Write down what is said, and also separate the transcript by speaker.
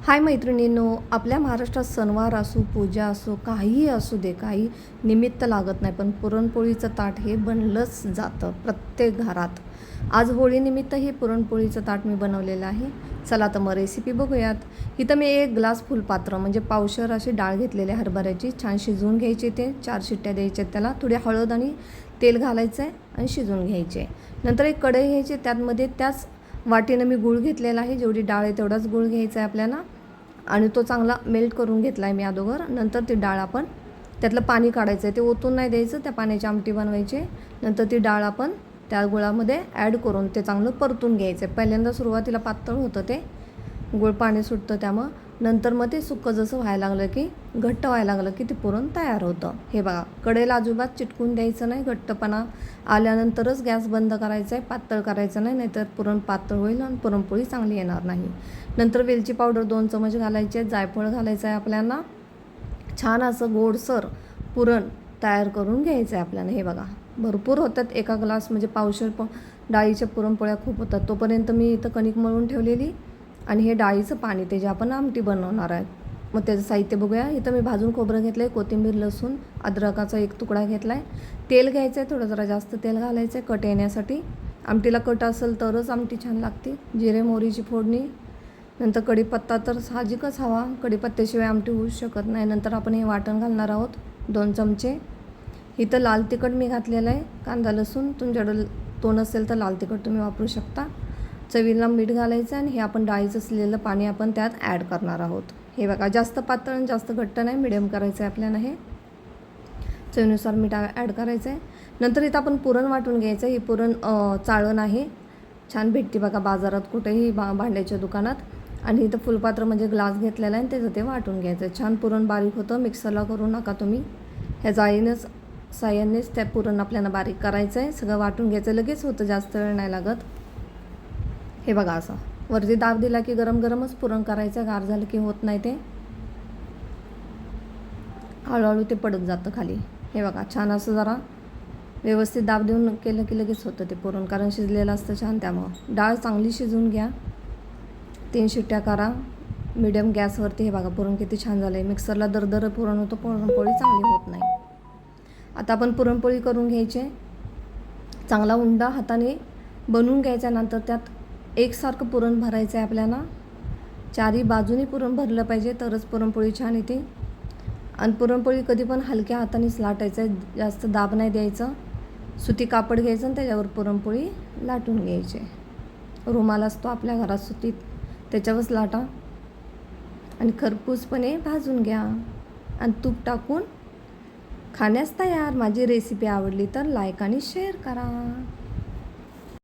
Speaker 1: हाय मैत्रिणींनो, आपल्या महाराष्ट्रात सणवार असो, पूजा असो, काहीही असू दे, काही निमित्त लागत नाही, पण पुरणपोळीचं ताट हे बनलंच जातं प्रत्येक घरात. आज होळीनिमित्त हे पुरणपोळीचं ताट मी बनवलेलं आहे. चला तर मग रेसिपी बघूयात. इथं मी 1 ग्लास फुलपात्र म्हणजे पावशर अशी डाळ घेतलेली आहे हरभऱ्याची. छान शिजवून घ्यायची, ते 4 शिट्ट्या द्यायच्या त्याला. थोडी हळद आणि तेल घालायचं आहे आणि शिजवून घ्यायचे. नंतर एक कढई घ्यायची, त्यामध्ये त्याच वाटीनं मी गूळ घेतलेला आहे. जेवढी डाळ आहे तेवढाच गूळ घ्यायचा आहे आपल्याला आणि तो चांगला मेल्ट करून घेतला आहे मी अगोदर. नंतर ती डाळ आपण त्यातलं पाणी काढायचं आहे, ते ओतून नाही द्यायचं, त्या पाण्याची आमटी बनवायची. नंतर ती डाळ आपण त्या गुळामध्ये ॲड करून ते चांगलं परतून घ्यायचं आहे. पहिल्यांदा सुरुवातीला पातळ होतं ते, गुळ पाणी सुटतं त्यामुळं. नंतर मग ते सुक्कं जसं व्हायला लागलं की घट्ट व्हायला लागलं की ते पुरण तयार होतं. हे बघा, कढईला अजिबात चिटकून द्यायचं नाही. घट्टपणा आल्यानंतरच गॅस बंद करायचा आहे, पातळ करायचं नाही, नाहीतर पुरण पातळ होईल आणि पुरणपोळी चांगली येणार नाही. नंतर वेलची पावडर 2 चमच घालायचे, जायफळ घालायचं आहे आपल्याला. छान असं गोडसर पुरण तयार करून घ्यायचं आहे आपल्याला. हे बघा, भरपूर होतात. 1 ग्लास म्हणजे पावशर डाळीच्या पुरणपोळ्या खूप होतात. तोपर्यंत मी इथं कणिक मळून ठेवलेली आणि हे डाळीचं पाणी, ते जे आपण आमटी बनवणार आहे. मग त्याचं साहित्य बघूया. इथं मी भाजून खोबरं घेतलं आहे, कोथिंबीर, लसूण, अद्रकाचा 1 तुकडा घेतला आहे. तेल घ्यायचं आहे, थोडं जरा जास्त तेल घालायचं आहे कट येण्यासाठी. आमटीला कट असेल तरच आमटी छान लागते. जिरे मोहरीची फोडणी, नंतर कढीपत्ता तर साहजिकच हवा, कढीपत्त्याशिवाय आमटी होऊच शकत नाही. नंतर आपण हे वाटण घालणार आहोत 2 चमचे. इथं लाल तिखट मी घातलेलं आहे, कांदा लसूण, तुमच्याकडं तो नसेल तर लाल तिखट तुम्ही वापरू शकता. चवीला मीठ घालायचं आणि हे आपण डाळीचं असलेलं पाणी आपण त्यात ॲड करणार आहोत. हे बघा, जास्त पातळ आणि जास्त घट्ट नाही, मिडियम करायचं आहे आपल्याला. हे चवीनुसार मीठ ॲड करायचं आहे. नंतर इथं आपण पुरण वाटून घ्यायचं आहे. ही पुरण चाळण आहे, छान भेटते बघा बाजारात, कुठेही भांड्याच्या दुकानात. आणि इथं फुलपात्र म्हणजे ग्लास घेतलेला आहे आणि त्याचं ते वाटून घ्यायचं आहे. छान पुरण बारीक होतं, मिक्सरला करू नका तुम्ही. ह्या जाळीनंच साह्यानेच त्या पुरण आपल्याला बारीक करायचं आहे. सगळं वाटून घ्यायचं, लगेच होतं, जास्त वेळ नाही लागत. हे बघा, असं वरती दाब दिला की गरम गरमच पुरण करायचं, गार झालं की होत नाही, ते हळूहळू ते पडत जातं खाली. हे बघा, छान असं जरा व्यवस्थित दाब देऊन केलं की लगेच होतं ते पुरण, कारण शिजलेलं असतं छान. त्यामुळं डाळ चांगली शिजवून घ्या, 3 शिट्ट्या करा मिडियम गॅसवरती. हे बघा, पुरण किती छान झालं आहे. मिक्सरला दरदर पुरण होतं, पुरणपोळी चांगली होत नाही. आता आपण पुरणपोळी करून घ्यायची. चांगला उंडा हाताने बनवून घ्यायचा. नंतर त्यात एकसारखं पुरण भरायचं आहे आपल्याला. 4ही बाजूनी पुरण भरलं पाहिजे, तरच पुरणपोळी छान येते. आणि पुरणपोळी कधी पण हलक्या हातानेच लाटायचं आहे, जास्त दाब नाही द्यायचं. सुती कापड घ्यायचं आणि त्याच्यावर पुरणपोळी लाटून घ्यायची. रुमाल असतो आपल्या घरात सुती, त्याच्यावरच लाटा आणि खरपूसपणे भाजून घ्या आणि तूप टाकून खाण्यास तयार. माझी रेसिपी आवडली तर लाईक आणि शेअर करा.